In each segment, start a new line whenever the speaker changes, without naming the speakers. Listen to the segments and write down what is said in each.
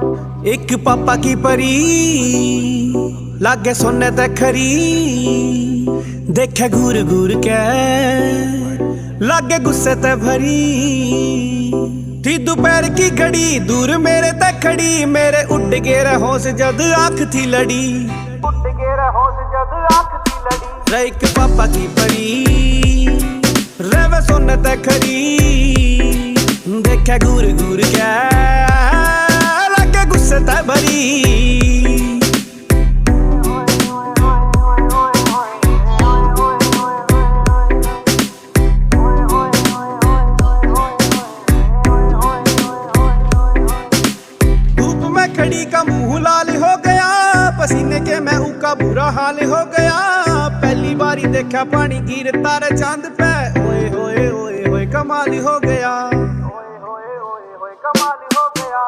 एक पापा की परी लागे सोने ते खरी, देखे घूर घूर के लागे गुस्से ते भरी। थी दोपहर की घड़ी दूर मेरे ते खड़ी, मेरे उड़ गए होश जद आंख थी लड़ी, उड़ गए होश जद आंख थी लड़ी। रे एक पापा की परी रेवे सोने ते खरी, देखे घूर घूर के लागे गुस्से ते भरी। खड़ी का मुंह लाल हो गया, पसीने के मैं उका बुरा हाल हो गया। पहली बारी देखा पानी गिरता रे चांद पे, ओए होए ओए होए कमाल हो गया, ओए होए ओए होए कमाल हो गया।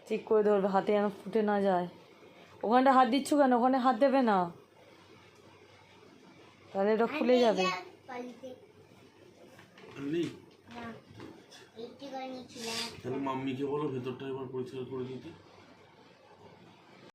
ঠিক করে ধরবে, হাতে যেন ফুটে না যায়। ওখানটা হাত দিচ্ছ কেন? ওখানে হাত দেবে না, তাহলে এটা খুলে যাবে।
মাম্মিকে বলো ভেতরটা এবার পরিষ্কার করে দিতে।